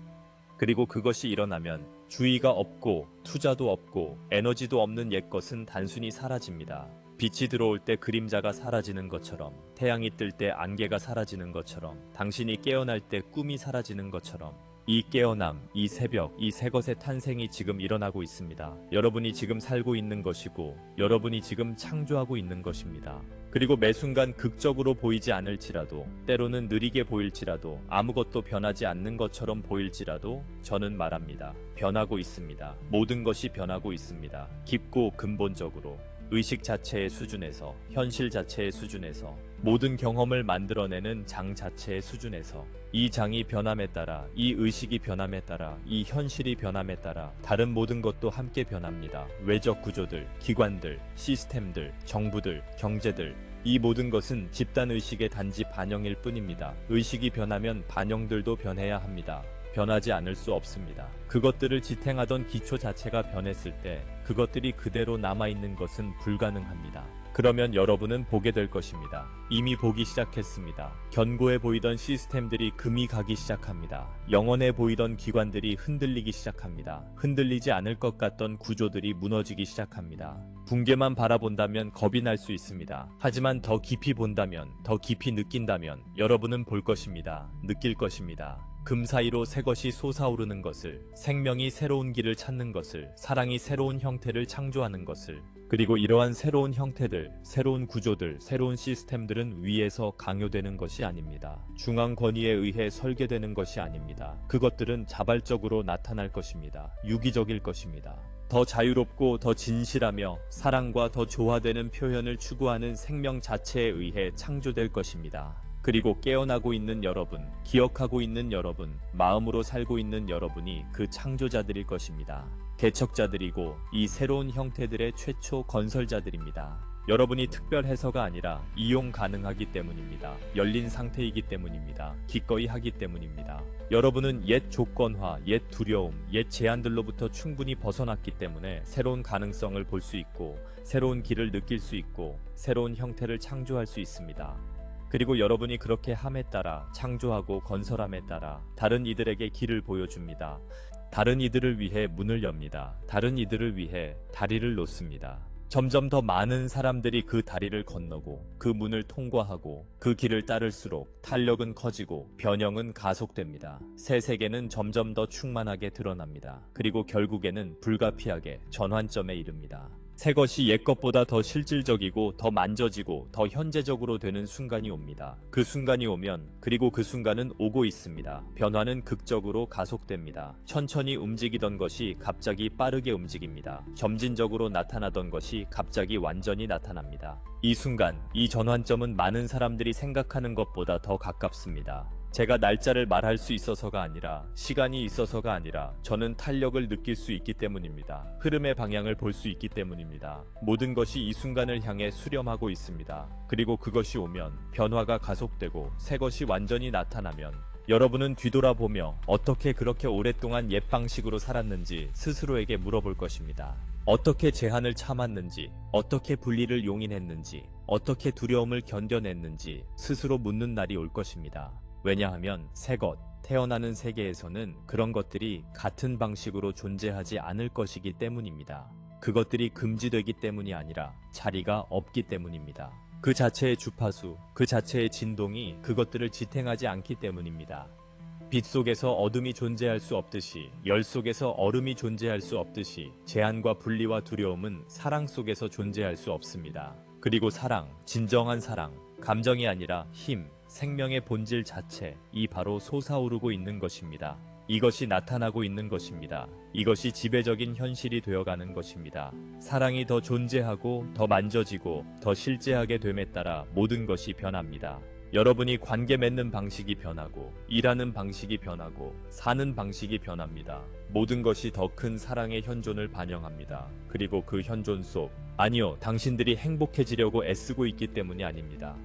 그리고 그것이 일어나면 주의가 없고 투자도 없고 에너지도 없는 옛것은 단순히 사라집니다. 빛이 들어올 때 그림자가 사라지는 것처럼, 태양이 뜰 때 안개가 사라지는 것처럼, 당신이 깨어날 때 꿈이 사라지는 것처럼, 이 깨어남, 이 새벽, 이 새것의 탄생이 지금 일어나고 있습니다. 여러분이 지금 살고 있는 것이고 여러분이 지금 창조하고 있는 것입니다. 그리고 매 순간 극적으로 보이지 않을지라도, 때로는 느리게 보일지라도, 아무것도 변하지 않는 것처럼 보일지라도 저는 말합니다. 변하고 있습니다. 모든 것이 변하고 있습니다. 깊고 근본적으로, 의식 자체의 수준에서, 현실 자체의 수준에서, 모든 경험을 만들어내는 장 자체의 수준에서, 이 장이 변함에 따라, 이 의식이 변함에 따라, 이 현실이 변함에 따라 다른 모든 것도 함께 변합니다. 외적 구조들, 기관들, 시스템들, 정부들, 경제들, 이 모든 것은 집단의식의 단지 반영일 뿐입니다. 의식이 변하면 반영들도 변해야 합니다. 변하지 않을 수 없습니다. 그것들을 지탱하던 기초 자체가 변했을 때 그것들이 그대로 남아있는 것은 불가능합니다. 그러면 여러분은 보게 될 것입니다. 이미 보기 시작했습니다. 견고해 보이던 시스템들이 금이 가기 시작합니다. 영원해 보이던 기관들이 흔들리기 시작합니다. 흔들리지 않을 것 같던 구조들이 무너지기 시작합니다. 붕괴만 바라본다면 겁이 날 수 있습니다. 하지만 더 깊이 본다면, 더 깊이 느낀다면 여러분은 볼 것입니다. 느낄 것입니다. 금 사이로 새 것이 솟아오르는 것을, 생명이 새로운 길을 찾는 것을, 사랑이 새로운 형태를 창조하는 것을, 그리고 이러한 새로운 형태들, 새로운 구조들, 새로운 시스템들은 위에서 강요되는 것이 아닙니다. 중앙 권위에 의해 설계되는 것이 아닙니다. 그것들은 자발적으로 나타날 것입니다. 유기적일 것입니다. 더 자유롭고 더 진실하며 사랑과 더 조화되는 표현을 추구하는 생명 자체에 의해 창조될 것입니다. 그리고 깨어나고 있는 여러분, 기억하고 있는 여러분, 마음으로 살고 있는 여러분이 그 창조자들일 것입니다. 개척자들이고 이 새로운 형태들의 최초 건설자들입니다. 여러분이 특별해서가 아니라 이용 가능하기 때문입니다. 열린 상태이기 때문입니다. 기꺼이 하기 때문입니다. 여러분은 옛 조건화, 옛 두려움, 옛 제한들로부터 충분히 벗어났기 때문에 새로운 가능성을 볼 수 있고, 새로운 길을 느낄 수 있고, 새로운 형태를 창조할 수 있습니다. 그리고 여러분이 그렇게 함에 따라, 창조하고 건설함에 따라 다른 이들에게 길을 보여줍니다. 다른 이들을 위해 문을 엽니다. 다른 이들을 위해 다리를 놓습니다. 점점 더 많은 사람들이 그 다리를 건너고 그 문을 통과하고 그 길을 따를수록 탄력은 커지고 변형은 가속됩니다. 새 세계는 점점 더 충만하게 드러납니다. 그리고 결국에는 불가피하게 전환점에 이릅니다. 새 것이 옛 것보다 더 실질적이고 더 만져지고 더 현재적으로 되는 순간이 옵니다. 그 순간이 오면 그리고 그 순간은 오고 있습니다. 변화는 극적으로 가속됩니다. 천천히 움직이던 것이 갑자기 빠르게 움직입니다. 점진적으로 나타나던 것이 갑자기 완전히 나타납니다. 이 순간, 이 전환점은 많은 사람들이 생각하는 것보다 더 가깝습니다. 제가 날짜를 말할 수 있어서가 아니라 시간이 있어서가 아니라 저는 탄력을 느낄 수 있기 때문입니다. 흐름의 방향을 볼 수 있기 때문입니다. 모든 것이 이 순간을 향해 수렴하고 있습니다. 그리고 그것이 오면 변화가 가속되고 새 것이 완전히 나타나면 여러분은 뒤돌아보며 어떻게 그렇게 오랫동안 옛 방식으로 살았는지 스스로에게 물어볼 것입니다. 어떻게 제한을 참았는지, 어떻게 분리를 용인했는지, 어떻게 두려움을 견뎌냈는지 스스로 묻는 날이 올 것입니다. 왜냐하면 새 것, 태어나는 세계에서는 그런 것들이 같은 방식으로 존재하지 않을 것이기 때문입니다. 그것들이 금지되기 때문이 아니라 자리가 없기 때문입니다. 그 자체의 주파수, 그 자체의 진동이 그것들을 지탱하지 않기 때문입니다. 빛 속에서 어둠이 존재할 수 없듯이, 열 속에서 얼음이 존재할 수 없듯이 제한과 분리와 두려움은 사랑 속에서 존재할 수 없습니다. 그리고 사랑, 진정한 사랑, 감정이 아니라 힘, 생명의 본질 자체, 이 바로 솟아오르고 있는 것입니다. 이것이 나타나고 있는 것입니다. 이것이 지배적인 현실이 되어가는 것입니다. 사랑이 더 존재하고 더 만져지고 더 실제하게 됨에 따라 모든 것이 변합니다. 여러분이 관계 맺는 방식이 변하고 일하는 방식이 변하고 사는 방식이 변합니다. 모든 것이 더 큰 사랑의 현존을 반영합니다. 그리고 그 현존 속, 아니요, 당신들이 행복해지려고 애쓰고 있기 때문이 아닙니다.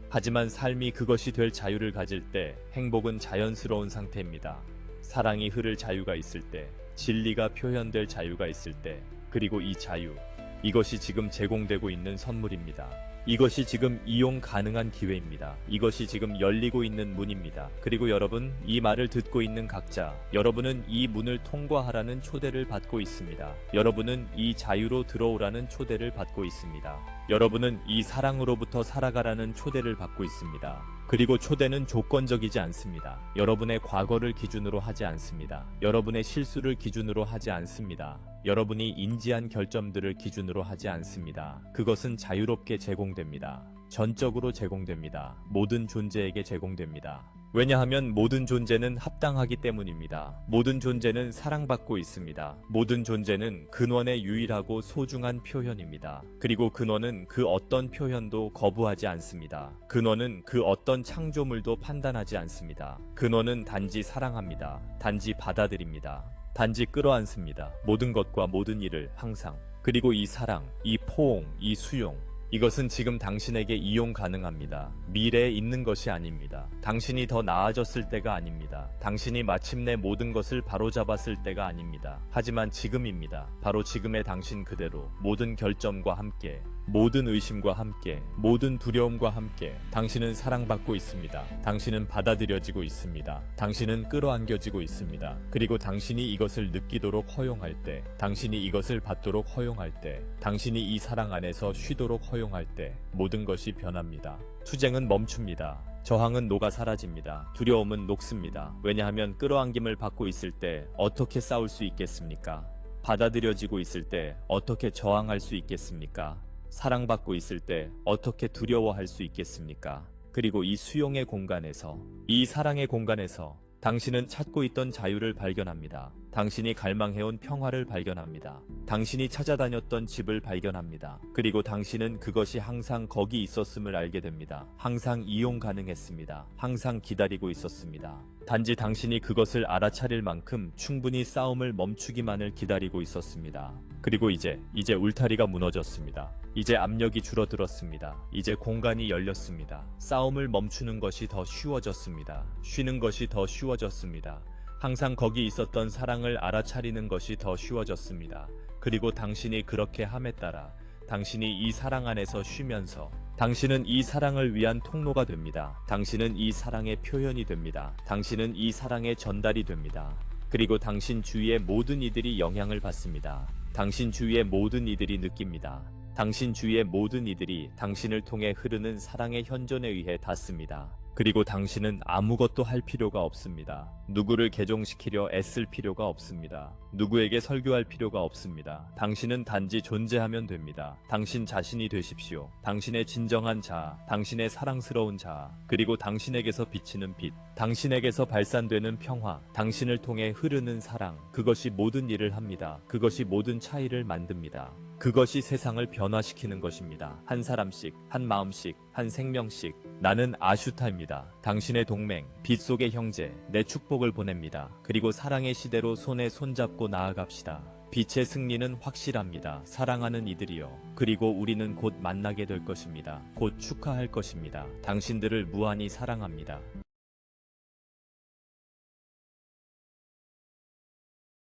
하지만 삶이 그것이 될 자유를 가질 때 행복은 자연스러운 상태입니다. 사랑이 흐를 자유가 있을 때, 진리가 표현될 자유가 있을 때, 그리고 이 자유, 이것이 지금 제공되고 있는 선물입니다. 이것이 지금 이용 가능한 기회입니다. 이것이 지금 열리고 있는 문입니다. 그리고 여러분, 이 말을 듣고 있는 각자, 여러분은 이 문을 통과하라는 초대를 받고 있습니다. 여러분은 이 자유로 들어오라는 초대를 받고 있습니다. 여러분은 이 사랑으로부터 살아가라는 초대를 받고 있습니다. 그리고 초대는 조건적이지 않습니다. 여러분의 과거를 기준으로 하지 않습니다. 여러분의 실수를 기준으로 하지 않습니다. 여러분이 인지한 결점들을 기준으로 하지 않습니다. 그것은 자유롭게 제공됩니다. 전적으로 제공됩니다. 모든 존재에게 제공됩니다. 왜냐하면 모든 존재는 합당하기 때문입니다. 모든 존재는 사랑받고 있습니다. 모든 존재는 근원의 유일하고 소중한 표현입니다. 그리고 근원은 그 어떤 표현도 거부하지 않습니다. 근원은 그 어떤 창조물도 판단하지 않습니다. 근원은 단지 사랑합니다. 단지 받아들입니다. 단지 끌어안습니다. 모든 것과 모든 일을 항상. 그리고 이 사랑, 이 포옹, 이 수용, 이것은 지금 당신에게 이용 가능합니다. 미래에 있는 것이 아닙니다. 당신이 더 나아졌을 때가 아닙니다. 당신이 마침내 모든 것을 바로잡았을 때가 아닙니다. 하지만 지금입니다. 바로 지금의 당신 그대로 모든 결점과 함께, 모든 의심과 함께, 모든 두려움과 함께 당신은 사랑받고 있습니다. 당신은 받아들여지고 있습니다. 당신은 끌어안겨지고 있습니다. 그리고 당신이 이것을 느끼도록 허용할 때, 당신이 이것을 받도록 허용할 때, 당신이 이 사랑 안에서 쉬도록 허용할 때 모든 것이 변합니다. 투쟁은 멈춥니다. 저항은 녹아 사라집니다. 두려움은 녹습니다. 왜냐하면 끌어안김을 받고 있을 때 어떻게 싸울 수 있겠습니까? 받아들여지고 있을 때 어떻게 저항할 수 있겠습니까? 사랑받고 있을 때 어떻게 두려워할 수 있겠습니까? 그리고 이 수용의 공간에서, 이 사랑의 공간에서 당신은 찾고 있던 자유를 발견합니다. 당신이 갈망해온 평화를 발견합니다. 당신이 찾아다녔던 집을 발견합니다. 그리고 당신은 그것이 항상 거기 있었음을 알게 됩니다. 항상 이용 가능했습니다. 항상 기다리고 있었습니다. 단지 당신이 그것을 알아차릴 만큼 충분히 싸움을 멈추기만을 기다리고 있었습니다. 그리고 이제 울타리가 무너졌습니다. 이제 압력이 줄어들었습니다. 이제 공간이 열렸습니다. 싸움을 멈추는 것이 더 쉬워졌습니다. 쉬는 것이 더 쉬워졌습니다. 항상 거기 있었던 사랑을 알아차리는 것이 더 쉬워졌습니다. 그리고 당신이 그렇게 함에 따라 당신이 이 사랑 안에서 쉬면서 당신은 이 사랑을 위한 통로가 됩니다. 당신은 이 사랑의 표현이 됩니다. 당신은 이 사랑의 전달이 됩니다. 그리고 당신 주위의 모든 이들이 영향을 받습니다. 당신 주위의 모든 이들이 느낍니다. 당신 주위의 모든 이들이 당신을 통해 흐르는 사랑의 현존에 의해 닿습니다. 그리고 당신은 아무것도 할 필요가 없습니다. 누구를 개종시키려 애쓸 필요가 없습니다. 누구에게 설교할 필요가 없습니다. 당신은 단지 존재하면 됩니다. 당신 자신이 되십시오. 당신의 진정한 자아, 당신의 사랑스러운 자아, 그리고 당신에게서 비치는 빛, 당신에게서 발산되는 평화, 당신을 통해 흐르는 사랑, 그것이 모든 일을 합니다. 그것이 모든 차이를 만듭니다. 그것이 세상을 변화시키는 것입니다. 한 사람씩, 한 마음씩, 한 생명씩. 나는 아슈타입니다. 당신의 동맹, 빛 속의 형제, 내 축복을 보냅니다. 그리고 사랑의 시대로 손에 손잡고 나아갑시다. 빛의 승리는 확실합니다. 사랑하는 이들이여. 그리고 우리는 곧 만나게 될 것입니다. 곧 축하할 것입니다. 당신들을 무한히 사랑합니다.